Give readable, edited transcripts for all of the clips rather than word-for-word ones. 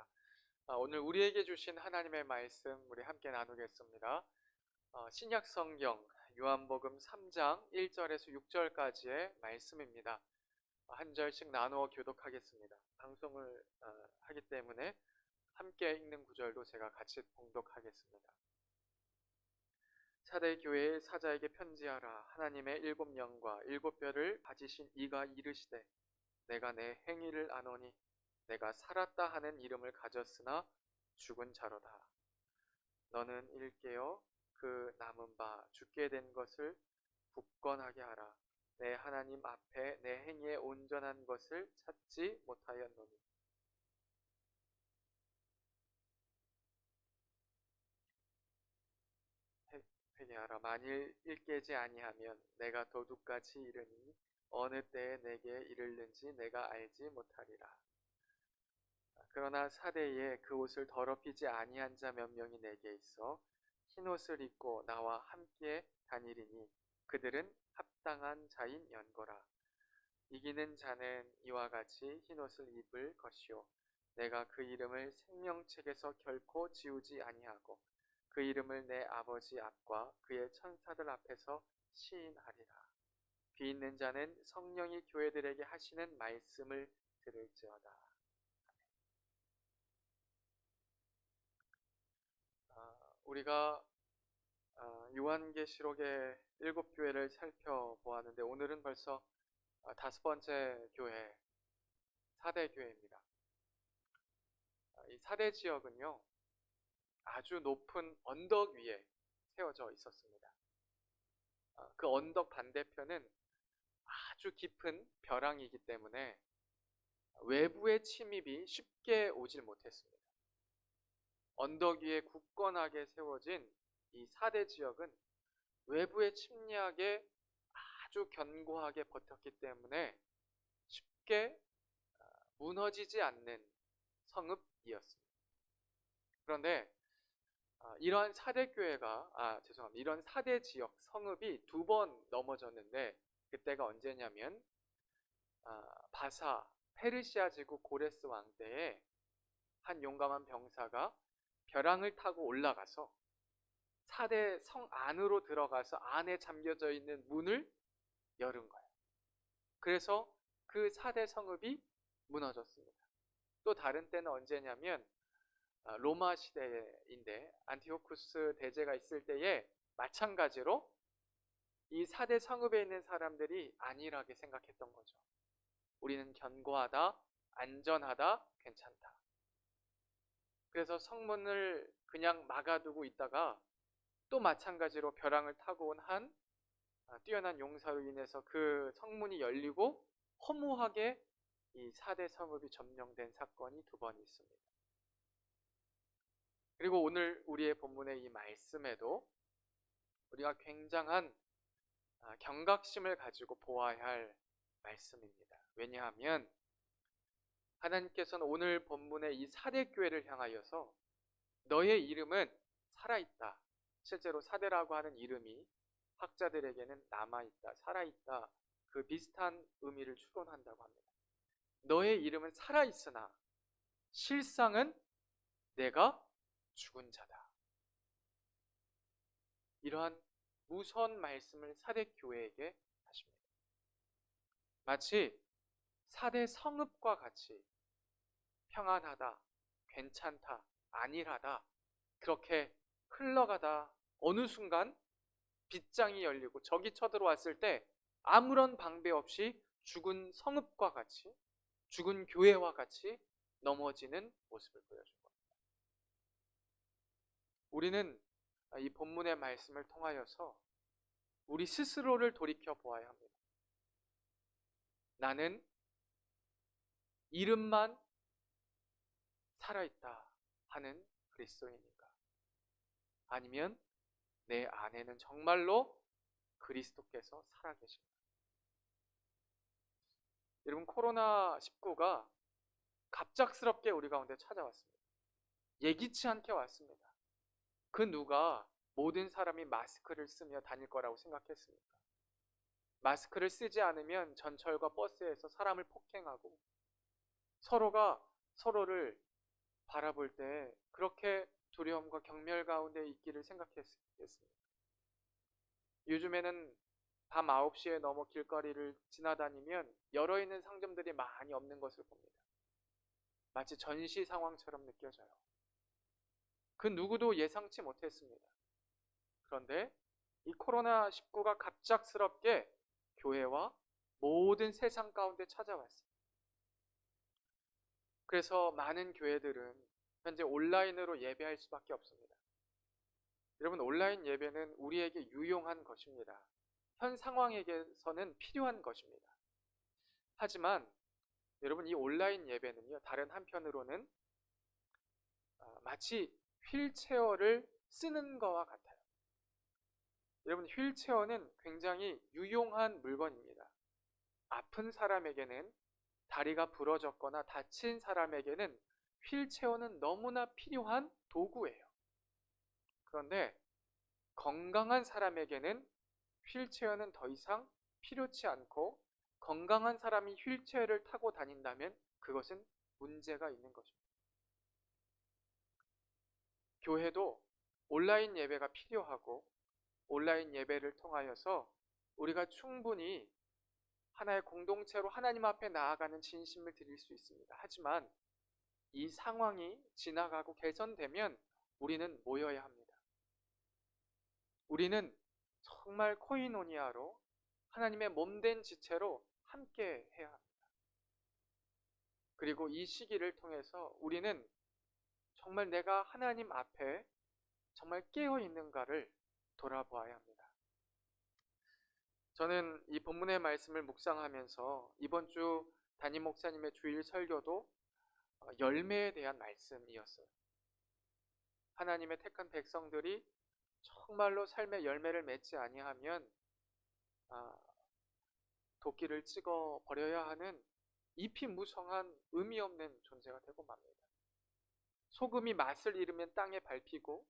하겠습니다. 오늘 우리에게 주신 하나님의 말씀 우리 함께 나누겠습니다. 신약 성경 요한복음 3장 1절에서 6절까지의 말씀입니다. 한 절씩 나누어 교독하겠습니다. 방송을 하기 때문에 함께 읽는 구절도 제가 같이 봉독하겠습니다. 사대 교회의 사자에게 편지하라. 하나님의 일곱 영과 일곱 별을 가지신 이가 이르시되 내가 내 행위를 아노니 내가 살았다 하는 이름을 가졌으나 죽은 자로다. 너는 일깨어 그 남은 바 죽게 된 것을 굳건하게 하라. 내 하나님 앞에 내 행위에 온전한 것을 찾지 못하였노니. 회개하라. 만일 일깨지 아니하면 내가 도둑같이 이르니 어느 때에 내게 이르는지 내가 알지 못하리라. 그러나 사대에 그 옷을 더럽히지 아니한 자 몇 명이 내게 있어 흰옷을 입고 나와 함께 다니리니 그들은 합당한 자인 연고라. 이기는 자는 이와 같이 흰옷을 입을 것이요 내가 그 이름을 생명책에서 결코 지우지 아니하고 그 이름을 내 아버지 앞과 그의 천사들 앞에서 시인하리라. 귀 있는 자는 성령이 교회들에게 하시는 말씀을 들을지어다. 우리가 요한계시록의 7교회를 살펴보았는데 오늘은 벌써 5번째 교회, 사대교회입니다. 이 사대 지역은요 아주 높은 언덕 위에 세워져 있었습니다. 그 언덕 반대편은 아주 깊은 벼랑이기 때문에 외부의 침입이 쉽게 오질 못했습니다. 언덕 위에 굳건하게 세워진 이 사대 지역은 외부의 침략에 아주 견고하게 버텼기 때문에 쉽게 무너지지 않는 성읍이었습니다. 그런데 이러한 이런 사대 지역 성읍이 2번 넘어졌는데 그때가 언제냐면 바사 페르시아 제국 고레스 왕 때에 한 용감한 병사가 벼랑을 타고 올라가서 사대 성 안으로 들어가서 안에 잠겨져 있는 문을 열은 거예요. 그래서 그 사대 성읍이 무너졌습니다. 또 다른 때는 언제냐면 로마 시대인데 안티오쿠스 대제가 있을 때에 마찬가지로 이 사대 성읍에 있는 사람들이 안일하게 생각했던 거죠. 우리는 견고하다, 안전하다, 괜찮다. 그래서 성문을 그냥 막아두고 있다가 또 마찬가지로 벼랑을 타고 온 한 뛰어난 용사로 인해서 그 성문이 열리고 허무하게 이 4대 성읍이 점령된 사건이 2번 있습니다. 그리고 오늘 우리의 본문의 이 말씀에도 우리가 굉장한 경각심을 가지고 보아야 할 말씀입니다. 왜냐하면 하나님께서는 오늘 본문의 이 사대교회를 향하여서 너의 이름은 살아있다. 실제로 사대라고 하는 이름이 학자들에게는 남아있다, 살아있다, 그 비슷한 의미를 추론한다고 합니다. 너의 이름은 살아있으나 실상은 내가 죽은 자다. 이러한 무서운 말씀을 사대교회에게 하십니다. 마치 사대 성읍과 같이 평안하다, 괜찮다, 안일하다 그렇게 흘러가다 어느 순간 빗장이 열리고 적이 쳐들어왔을 때 아무런 방배 없이 죽은 성읍과 같이, 죽은 교회와 같이 넘어지는 모습을 보여준 겁니다. 우리는 이 본문의 말씀을 통하여서 우리 스스로를 돌이켜 보아야 합니다. 나는 이름만 살아있다 하는 그리스도인인가? 아니면 내 안에는 정말로 그리스도께서 살아계신가? 여러분, 코로나19가 갑작스럽게 우리 가운데 찾아왔습니다. 예기치 않게 왔습니다. 그 누가 모든 사람이 마스크를 쓰며 다닐 거라고 생각했습니까? 마스크를 쓰지 않으면 전철과 버스에서 사람을 폭행하고 서로가 서로를 바라볼 때 그렇게 두려움과 경멸 가운데 있기를 생각했습니다. 요즘에는 밤 9시에 넘어 길거리를 지나다니면 열어있는 상점들이 많이 없는 것을 봅니다. 마치 전시 상황처럼 느껴져요. 그 누구도 예상치 못했습니다. 그런데 이 코로나19가 갑작스럽게 교회와 모든 세상 가운데 찾아왔어요. 그래서 많은 교회들은 현재 온라인으로 예배할 수밖에 없습니다. 여러분, 온라인 예배는 우리에게 유용한 것입니다. 현 상황에서는 필요한 것입니다. 하지만 여러분, 이 온라인 예배는요, 다른 한편으로는 마치 휠체어를 쓰는 것과 같아요. 여러분, 휠체어는 굉장히 유용한 물건입니다. 아픈 사람에게는, 다리가 부러졌거나 다친 사람에게는 휠체어는 너무나 필요한 도구예요. 그런데 건강한 사람에게는 휠체어는 더 이상 필요치 않고, 건강한 사람이 휠체어를 타고 다닌다면 그것은 문제가 있는 것입니다. 교회도 온라인 예배가 필요하고, 온라인 예배를 통하여서 우리가 충분히 하나의 공동체로 하나님 앞에 나아가는 진심을 드릴 수 있습니다. 하지만 이 상황이 지나가고 개선되면 우리는 모여야 합니다. 우리는 정말 코이노니아로 하나님의 몸된 지체로 함께 해야 합니다. 그리고 이 시기를 통해서 우리는 정말 내가 하나님 앞에 정말 깨어 있는가를 돌아보아야 합니다. 저는 이 본문의 말씀을 묵상하면서 이번 주 담임 목사님의 주일 설교도 열매에 대한 말씀이었어요. 하나님의 택한 백성들이 정말로 삶의 열매를 맺지 아니하면 도끼를 찍어 버려야 하는 잎이 무성한 의미 없는 존재가 되고 맙니다. 소금이 맛을 잃으면 땅에 밟히고,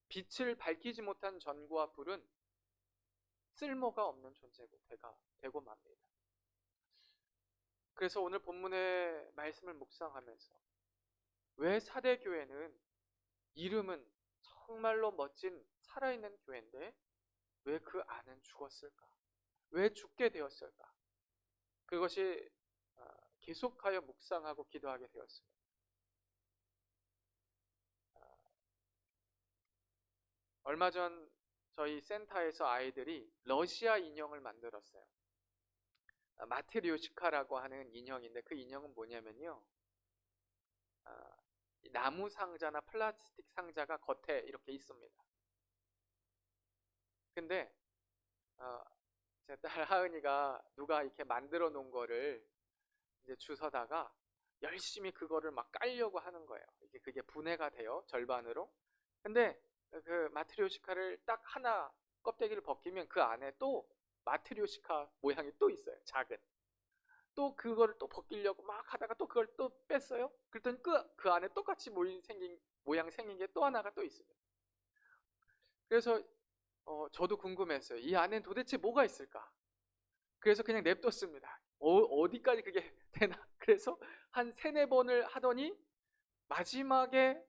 빛을 밝히지 못한 전구와 불은 쓸모가 없는 존재가 되고 맙니다. 그래서 오늘 본문의 말씀을 묵상하면서 왜 사대교회는 이름은 정말로 멋진 살아있는 교회인데 왜 그 안은 죽었을까? 왜 죽게 되었을까? 그것이 계속하여 묵상하고 기도하게 되었습니다. 얼마 전 저희 센터에서 아이들이 러시아 인형을 만들었어요. 마트리오시카라고 하는 인형인데, 그 인형은 뭐냐면요, 나무 상자나 플라스틱 상자가 겉에 이렇게 있습니다. 근데 제 딸 하은이가 누가 이렇게 만들어 놓은 거를 이제 주워다가 열심히 그거를 막 깔려고 하는 거예요. 이게 그게 분해가 돼요, 절반으로. 근데 그 마트리오시카를 딱 하나 껍데기를 벗기면 그 안에 또 마트리오시카 모양이 또 있어요, 작은. 또 그거를 또 벗기려고 막 하다가 또 그걸 또 뺐어요. 그랬더니 그 안에 똑같이 모양 생긴 게 또 하나가 또 있습니다. 그래서 저도 궁금했어요. 이 안에 도대체 뭐가 있을까? 그래서 그냥 냅뒀습니다. 어디까지 그게 되나? 그래서 한 3-4번을 하더니 마지막에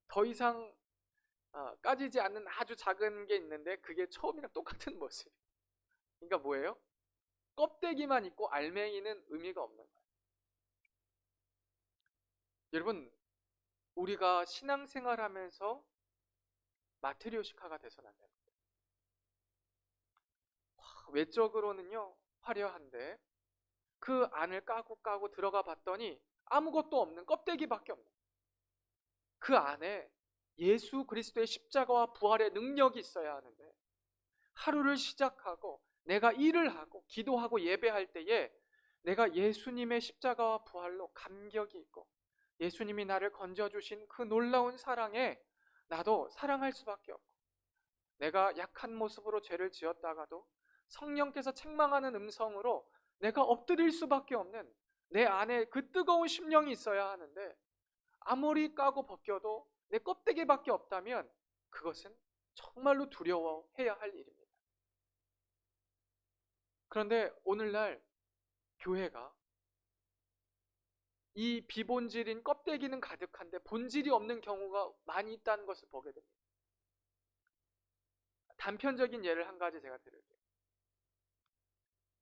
더 이상 까지지 않는 아주 작은 게 있는데, 그게 처음이랑 똑같은 모습. 그러니까 뭐예요? 껍데기만 있고 알맹이는 의미가 없는 거예요. 여러분, 우리가 신앙생활하면서 마트리오시카가 돼서는 안 됩니다. 외적으로는요 화려한데 그 안을 까고 들어가 봤더니 아무것도 없는 껍데기밖에 없는, 그 안에 예수 그리스도의 십자가와 부활의 능력이 있어야 하는데, 하루를 시작하고 내가 일을 하고 기도하고 예배할 때에 내가 예수님의 십자가와 부활로 감격이 있고, 예수님이 나를 건져주신 그 놀라운 사랑에 나도 사랑할 수밖에 없고, 내가 약한 모습으로 죄를 지었다가도 성령께서 책망하는 음성으로 내가 엎드릴 수밖에 없는 내 안에 그 뜨거운 심령이 있어야 하는데, 아무리 까고 벗겨도 내 껍데기밖에 없다면 그것은 정말로 두려워해야 할 일입니다. 그런데 오늘날 교회가 이 비본질인 껍데기는 가득한데 본질이 없는 경우가 많이 있다는 것을 보게 됩니다. 단편적인 예를 한 가지 제가 드릴게요.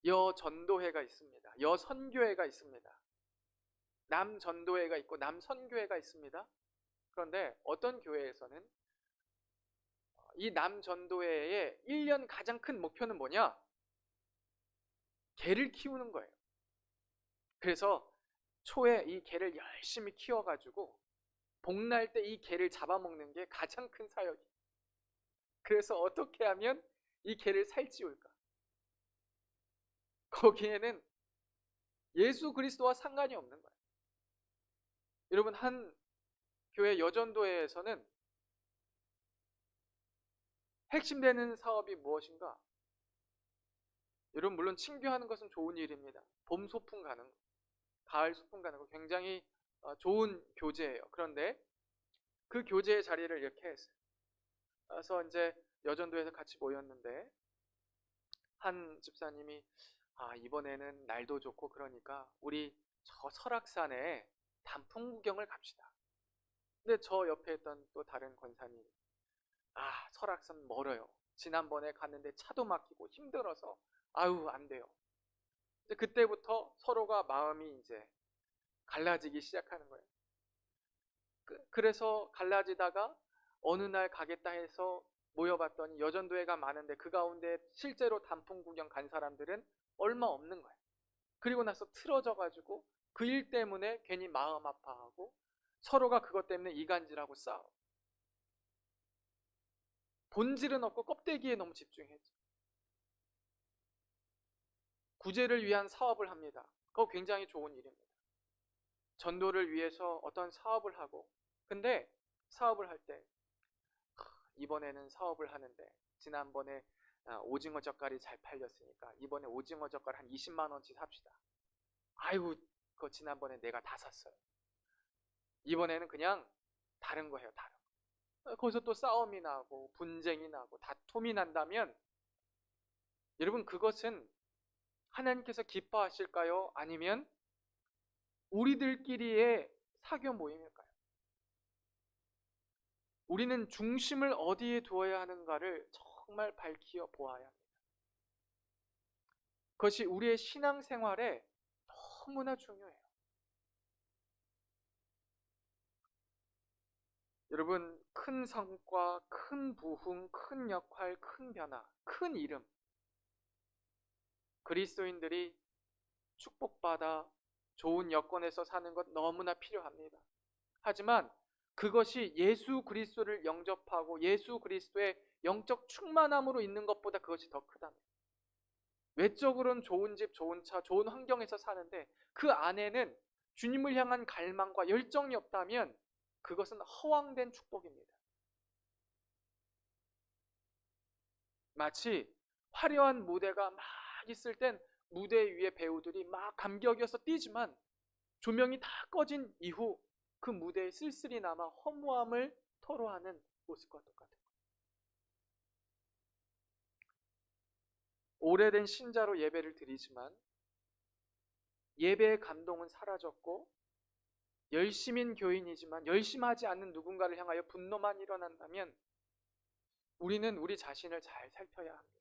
여전도회가 있습니다. 여선교회가 있습니다. 남전도회가 있고 남선교회가 있습니다. 그런데 어떤 교회에서는 이 남전도회의 1년 가장 큰 목표는 뭐냐? 개를 키우는 거예요. 그래서 초에 이 개를 열심히 키워가지고 복날 때 이 개를 잡아먹는 게 가장 큰 사역이에요. 그래서 어떻게 하면 이 개를 살찌울까? 거기에는 예수 그리스도와 상관이 없는 거예요. 여러분, 한 교회 여전도회에서는 핵심되는 사업이 무엇인가? 여러분, 물론 친교하는 것은 좋은 일입니다. 봄 소풍 가는 거, 가을 소풍 가는 거 굉장히 좋은 교제예요. 그런데 그 교제의 자리를 이렇게 했어요. 그래서 이제 여전도에서 같이 모였는데 한 집사님이 이번에는 날도 좋고 그러니까 우리 저 설악산에 단풍 구경을 갑시다. 근데 저 옆에 있던 또 다른 권사님, 설악산 멀어요. 지난번에 갔는데 차도 막히고 힘들어서 아유 안 돼요. 이제 그때부터 서로가 마음이 이제 갈라지기 시작하는 거예요. 그래서 갈라지다가 어느 날 가겠다 해서 모여봤더니 여전도회가 많은데 그 가운데 실제로 단풍 구경 간 사람들은 얼마 없는 거예요. 그리고 나서 틀어져가지고 그 일 때문에 괜히 마음 아파하고 서로가 그것 때문에 이간질하고 싸워. 본질은 없고 껍데기에 너무 집중했죠. 구제를 위한 사업을 합니다. 그거 굉장히 좋은 일입니다. 전도를 위해서 어떤 사업을 하고, 근데 사업을 할 때 이번에는 사업을 하는데 지난번에 오징어 젓갈이 잘 팔렸으니까 이번에 오징어 젓갈 한 20만 원치 삽시다. 아이고, 그거 지난번에 내가 다 샀어요. 이번에는 그냥 다른 거 해요, 다른 거. 거기서 또 싸움이 나고 분쟁이 나고 다툼이 난다면 여러분, 그것은 하나님께서 기뻐하실까요? 아니면 우리들끼리의 사교 모임일까요? 우리는 중심을 어디에 두어야 하는가를 정말 밝히어 보아야 합니다. 그것이 우리의 신앙생활에 너무나 중요해요. 여러분, 큰 성과, 큰 부흥, 큰 역할, 큰 변화, 큰 이름, 그리스도인들이 축복받아 좋은 여건에서 사는 것 너무나 필요합니다. 하지만 그것이 예수 그리스도를 영접하고 예수 그리스도의 영적 충만함으로 있는 것보다 그것이 더 크답니다. 외적으로는 좋은 집, 좋은 차, 좋은 환경에서 사는데 그 안에는 주님을 향한 갈망과 열정이 없다면 그것은 허황된 축복입니다. 마치 화려한 무대가 막 있을 땐 무대 위에 배우들이 막 감격이어서 뛰지만 조명이 다 꺼진 이후 그 무대에 쓸쓸히 남아 허무함을 토로하는 모습과 똑같은 거예요. 오래된 신자로 예배를 드리지만 예배의 감동은 사라졌고 열심인 교인이지만 열심하지 않는 누군가를 향하여 분노만 일어난다면 우리는 우리 자신을 잘 살펴야 합니다.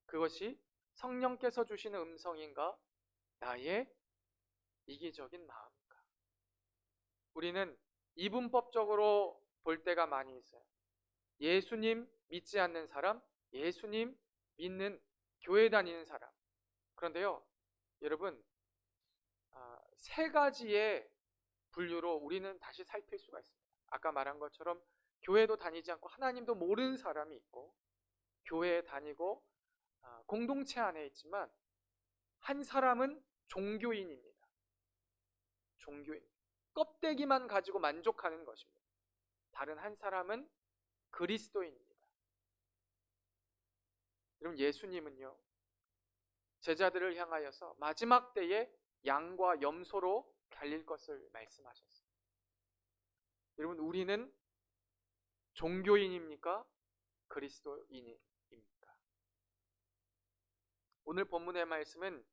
그것이 성령께서 주시는 음성인가? 나의 이기적인 마음인가? 우리는 이분법적으로 볼 때가 많이 있어요. 예수님 믿지 않는 사람, 예수님 믿는 교회 다니는 사람. 그런데요, 여러분, 세 가지의 분류로 우리는 다시 살필 수가 있습니다. 아까 말한 것처럼 교회도 다니지 않고 하나님도 모르는 사람이 있고, 교회에 다니고 공동체 안에 있지만 한 사람은 종교인입니다. 종교인. 껍데기만 가지고 만족하는 것입니다. 다른 한 사람은 그리스도인입니다. 여러분, 예수님은요, 제자들을 향하여서 마지막 때에 양과 염소로 달릴 것을 말씀하셨어요. 여러분, 우리는 종교인입니까? 그리스도인입니까? 오늘 본문의 말씀은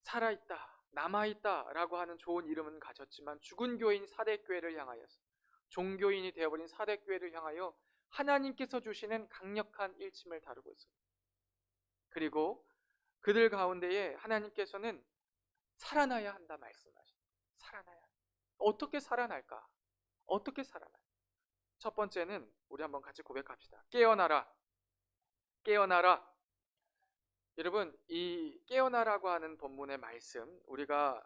살아있다, 남아있다라고 하는 좋은 이름은 가졌지만 죽은 교인 사대교회를 향하여서, 종교인이 되어버린 사대교회를 향하여 하나님께서 주시는 강력한 일침을 다루고 있습니다. 그리고 그들 가운데에 하나님께서는 살아나야 한다 말씀하십니다. 살아나야 한다. 어떻게 살아날까? 어떻게 살아날까? 첫 번째는 우리 한번 같이 고백합시다. 깨어나라. 깨어나라. 여러분, 이 깨어나라고 하는 본문의 말씀, 우리가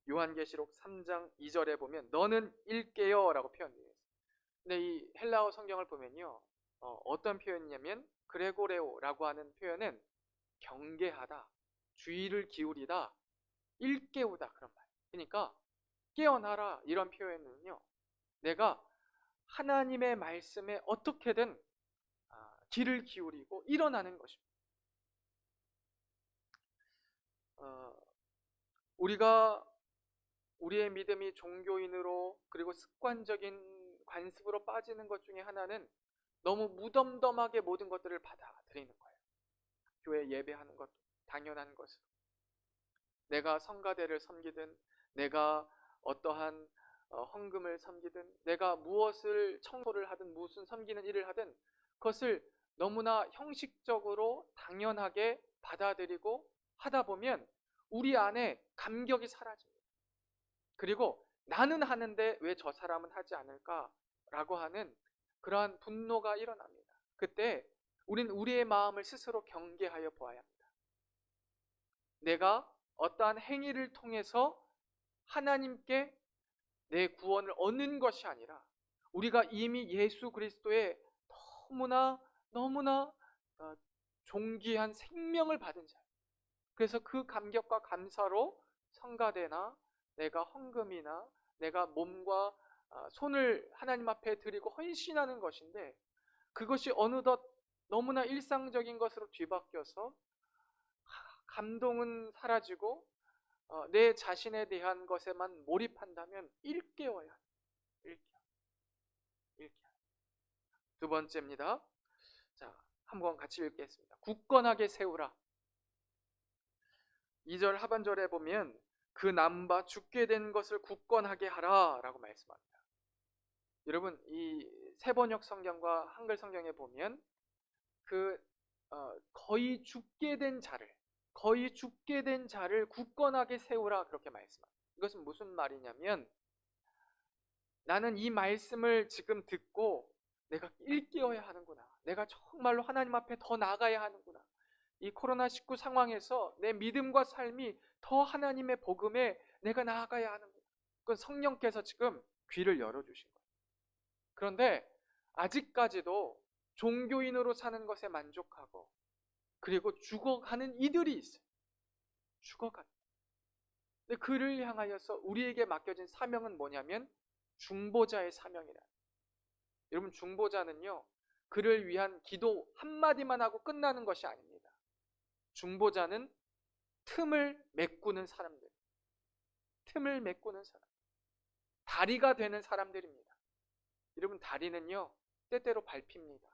요한계시록 3장 2절에 보면 너는 일깨어 라고 표현되어 있어요. 근데 이 헬라어 성경을 보면요, 어떤 표현이냐면 그레고레오라고 하는 표현은 경계하다, 주의를 기울이다, 일깨우다, 그런 말. 그러니까 깨어나라 이런 표현은요, 내가 하나님의 말씀에 어떻게든 귀를 기울이고 일어나는 것입니다. 우리가 우리의 믿음이 종교인으로 그리고 습관적인 관습으로 빠지는 것 중에 하나는 너무 무덤덤하게 모든 것들을 받아들이는 거예요. 교회 예배하는 것 당연한 것으로, 내가 성가대를 섬기든, 내가 어떠한 헌금을 섬기든, 내가 무엇을 청소를 하든, 무슨 섬기는 일을 하든 그것을 너무나 형식적으로 당연하게 받아들이고 하다 보면 우리 안에 감격이 사라집니다. 그리고 나는 하는데 왜 저 사람은 하지 않을까라고 하는 그러한 분노가 일어납니다. 그때 우린 우리의 마음을 스스로 경계하여 보아야 합니다. 내가 어떠한 행위를 통해서 하나님께 내 구원을 얻는 것이 아니라 우리가 이미 예수 그리스도의 너무나 존귀한 생명을 받은 자, 그래서 그 감격과 감사로 성가대나 내가 헌금이나 내가 몸과 손을 하나님 앞에 드리고 헌신하는 것인데, 그것이 어느덧 너무나 일상적인 것으로 뒤바뀌어서 감동은 사라지고 내 자신에 대한 것에만 몰입한다면 일깨워야 해요. 일깨워. 두 번째입니다. 자, 한번 같이 읽겠습니다. 굳건하게 세우라. 2절 하반절에 보면 그 남바 죽게 된 것을 굳건하게 하라 라고 말씀합니다. 여러분, 이 세번역 성경과 한글 성경에 보면 거의 죽게 된 자를 굳건하게 세우라 그렇게 말씀합니다. 이것은 무슨 말이냐면, 나는 이 말씀을 지금 듣고 내가 일깨어야 하는구나, 내가 정말로 하나님 앞에 더 나아가야 하는구나, 이 코로나19 상황에서 내 믿음과 삶이 더 하나님의 복음에 내가 나아가야 하는구나, 그건 성령께서 지금 귀를 열어주신 거예요. 그런데 아직까지도 종교인으로 사는 것에 만족하고 그리고 죽어가는 이들이 있어요. 죽어가는. 근데 그를 향하여서 우리에게 맡겨진 사명은 뭐냐면 중보자의 사명이라. 여러분, 중보자는요, 그를 위한 기도 한마디만 하고 끝나는 것이 아닙니다. 중보자는 틈을 메꾸는 사람들, 다리가 되는 사람들입니다. 여러분, 다리는요 때때로 밟힙니다.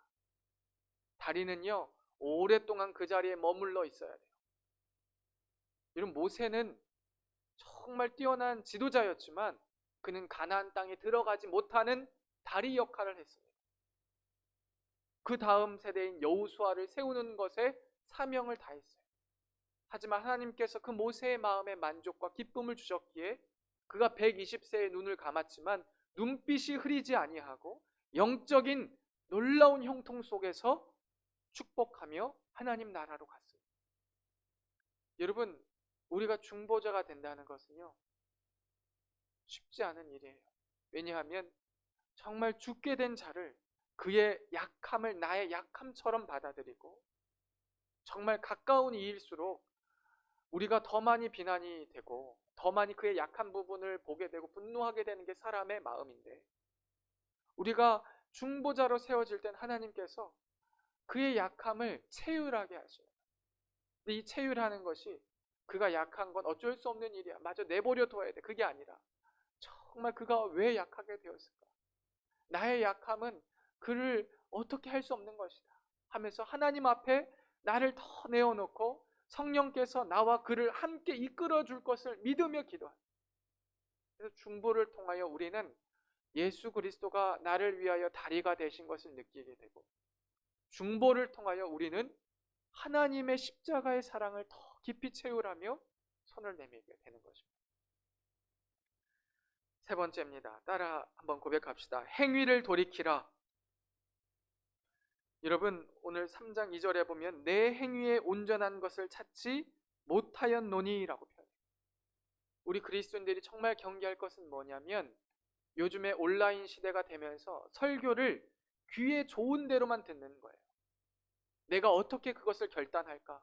다리는요 오랫동안 그 자리에 머물러 있어야 돼요. 여러분, 모세는 정말 뛰어난 지도자였지만 그는 가나안 땅에 들어가지 못하는 다리 역할을 했습니다. 그 다음 세대인 여호수아를 세우는 것에 사명을 다했어요. 하지만 하나님께서 그 모세의 마음에 만족과 기쁨을 주셨기에 그가 120세의 눈을 감았지만 눈빛이 흐리지 아니하고 영적인 놀라운 형통 속에서 축복하며 하나님 나라로 갔습니다. 여러분, 우리가 중보자가 된다는 것은요 쉽지 않은 일이에요. 왜냐하면 정말 죽게 된 자를, 그의 약함을 나의 약함처럼 받아들이고 정말 가까운 이일수록 우리가 더 많이 비난이 되고 더 많이 그의 약한 부분을 보게 되고 분노하게 되는 게 사람의 마음인데, 우리가 중보자로 세워질 땐 하나님께서 그의 약함을 체휼하게 하십니다. 근데 이 체휼하는 것이 그가 약한 건 어쩔 수 없는 일이야, 마저 내버려 둬야 돼, 그게 아니라 정말 그가 왜 약하게 되었을까, 나의 약함은 그를 어떻게 할 수 없는 것이다 하면서 하나님 앞에 나를 더 내어놓고 성령께서 나와 그를 함께 이끌어 줄 것을 믿으며 기도합니다. 그래서 중보를 통하여 우리는 예수 그리스도가 나를 위하여 다리가 되신 것을 느끼게 되고, 중보를 통하여 우리는 하나님의 십자가의 사랑을 더 깊이 채우라며 손을 내밀게 되는 것입니다. 세 번째입니다. 따라 한번 고백합시다. 행위를 돌이키라. 여러분, 오늘 3장 2절에 보면 내 행위에 온전한 것을 찾지 못하였노니라고 표현해요. 우리 그리스도인들이 정말 경계할 것은 뭐냐면, 요즘에 온라인 시대가 되면서 설교를 귀에 좋은 대로만 듣는 거예요. 내가 어떻게 그것을 결단할까?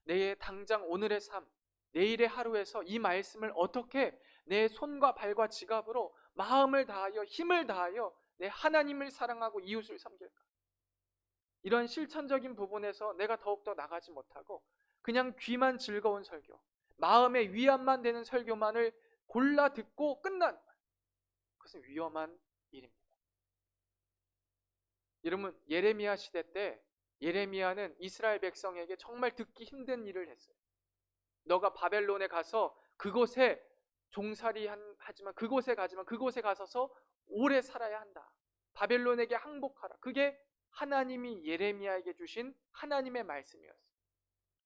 내 당장 오늘의 삶, 내일의 하루에서 이 말씀을 어떻게 내 손과 발과 지갑으로 마음을 다하여 힘을 다하여 내 하나님을 사랑하고 이웃을 섬길까? 이런 실천적인 부분에서 내가 더욱더 나가지 못하고 그냥 귀만 즐거운 설교, 마음의 위안만 되는 설교만을 골라 듣고 끝난, 그것은 위험한 일입니다. 여러분, 예레미야 시대 때 예레미야는 이스라엘 백성에게 정말 듣기 힘든 일을 했어요. 너가 바벨론에 가서 그곳에 하지만 그곳에 가서서 오래 살아야 한다. 바벨론에게 항복하라. 그게 하나님이 예레미야에게 주신 하나님의 말씀이었어요.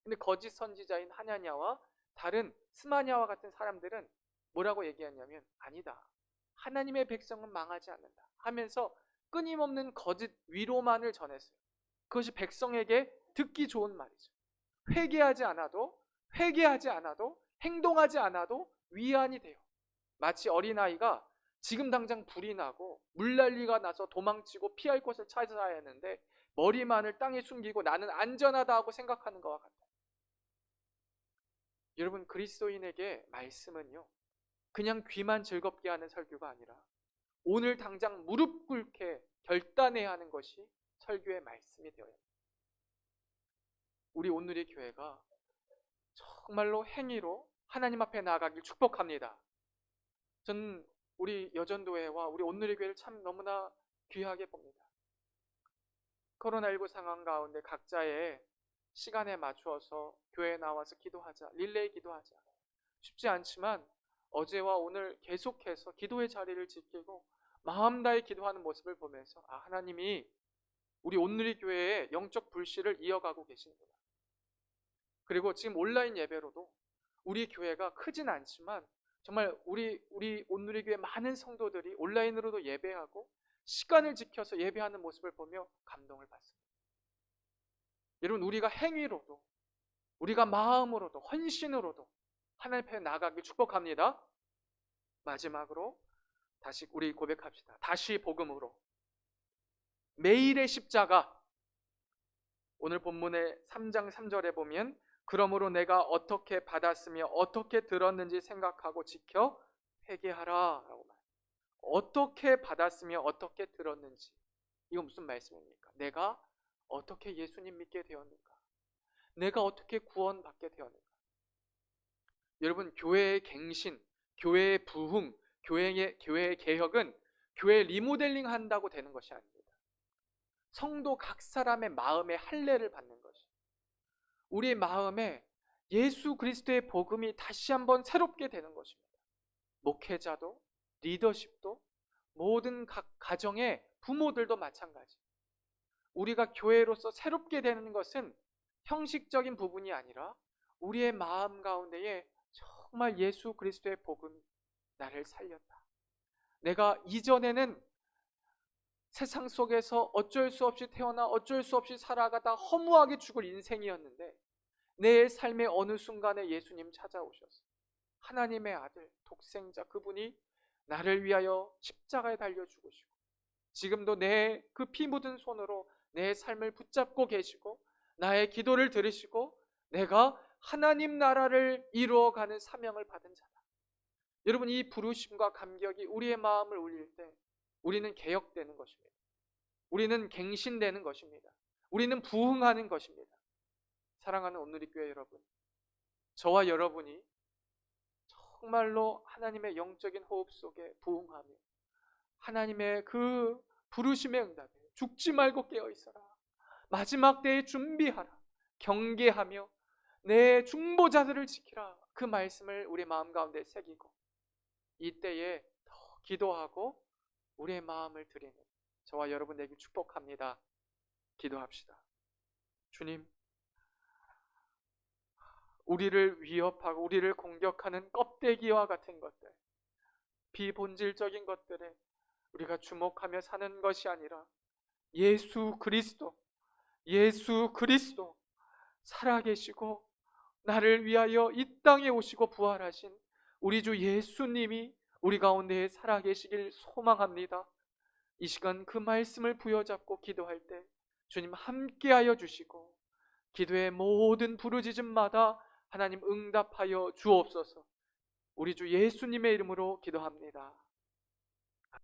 근데 거짓 선지자인 하냐냐와 다른 스마냐와 같은 사람들은 뭐라고 얘기하냐면, 아니다, 하나님의 백성은 망하지 않는다 하면서 끊임없는 거짓 위로만을 전했어요. 그것이 백성에게 듣기 좋은 말이죠. 회개하지 않아도 행동하지 않아도 위안이 돼요. 마치 어린아이가 지금 당장 불이 나고 물난리가 나서 도망치고 피할 곳을 찾아야 하는데 머리만을 땅에 숨기고 나는 안전하다 하고 생각하는 것과 같아요. 여러분, 그리스도인에게 말씀은요, 그냥 귀만 즐겁게 하는 설교가 아니라 오늘 당장 무릎 꿇게 결단해야 하는 것이 설교의 말씀이 되어야 합니다. 우리 온누리 교회가 정말로 행위로 하나님 앞에 나아가길 축복합니다. 저는 우리 여전도회와 우리 온누리 교회를 참 너무나 귀하게 봅니다. 코로나19 상황 가운데 각자의 시간에 맞추어서 교회에 나와서 기도하자, 릴레이 기도하자, 쉽지 않지만 어제와 오늘 계속해서 기도의 자리를 지키고 마음 다해 기도하는 모습을 보면서, 하나님이 우리 온누리 교회의 영적 불씨를 이어가고 계시는구나. 그리고 지금 온라인 예배로도 우리 교회가 크진 않지만 정말 우리 온누리 교회 많은 성도들이 온라인으로도 예배하고 시간을 지켜서 예배하는 모습을 보며 감동을 받습니다. 여러분, 우리가 행위로도, 우리가 마음으로도, 헌신으로도 하나님 앞에 나아가길 축복합니다. 마지막으로 다시 우리 고백합시다. 다시 복음으로. 매일의 십자가. 오늘 본문의 3장 3절에 보면, 그러므로 내가 어떻게 받았으며 어떻게 들었는지 생각하고 지켜 회개하라 라고 말해요. 어떻게 받았으며 어떻게 들었는지, 이건 무슨 말씀입니까? 내가 어떻게 예수님 믿게 되었는가? 내가 어떻게 구원받게 되었는가? 여러분, 교회의 갱신, 교회의 부흥, 교회의 개혁은 교회 리모델링 한다고 되는 것이 아닙니다. 성도 각 사람의 마음에 할례를 받는 것이, 우리의 마음에 예수 그리스도의 복음이 다시 한번 새롭게 되는 것입니다. 목회자도, 리더십도, 모든 각 가정의 부모들도 마찬가지. 우리가 교회로서 새롭게 되는 것은 형식적인 부분이 아니라 우리의 마음 가운데에 정말 예수 그리스도의 복음이 나를 살렸다. 내가 이전에는 세상 속에서 어쩔 수 없이 태어나 어쩔 수 없이 살아가다 허무하게 죽을 인생이었는데 내 삶의 어느 순간에 예수님 찾아오셔서 하나님의 아들, 독생자, 그분이 나를 위하여 십자가에 달려 죽으시고 지금도 내 그 피 묻은 손으로 내 삶을 붙잡고 계시고 나의 기도를 들으시고 내가 하나님 나라를 이루어가는 사명을 받은 자다. 여러분, 이 부르심과 감격이 우리의 마음을 울릴 때 우리는 개혁되는 것입니다. 우리는 갱신되는 것입니다. 우리는 부흥하는 것입니다. 사랑하는 온누리 교회 여러분, 저와 여러분이 정말로 하나님의 영적인 호흡 속에 부흥하며 하나님의 그 부르심에 응답해 죽지 말고 깨어있어라, 마지막 때에 준비하라, 경계하며 내 중보자들을 지키라. 그 말씀을 우리 마음 가운데 새기고 이때에 더 기도하고 우리의 마음을 드리는 저와 여러분 되길 축복합니다. 기도합시다. 주님, 우리를 위협하고 우리를 공격하는 껍데기와 같은 것들, 비본질적인 것들에 우리가 주목하며 사는 것이 아니라 예수 그리스도, 예수 그리스도 살아계시고 나를 위하여 이 땅에 오시고 부활하신 우리 주 예수님이 우리 가운데 살아계시길 소망합니다. 이 시간 그 말씀을 부여잡고 기도할 때 주님 함께하여 주시고 기도의 모든 부르짖음마다 하나님 응답하여 주옵소서. 우리 주 예수님의 이름으로 기도합니다.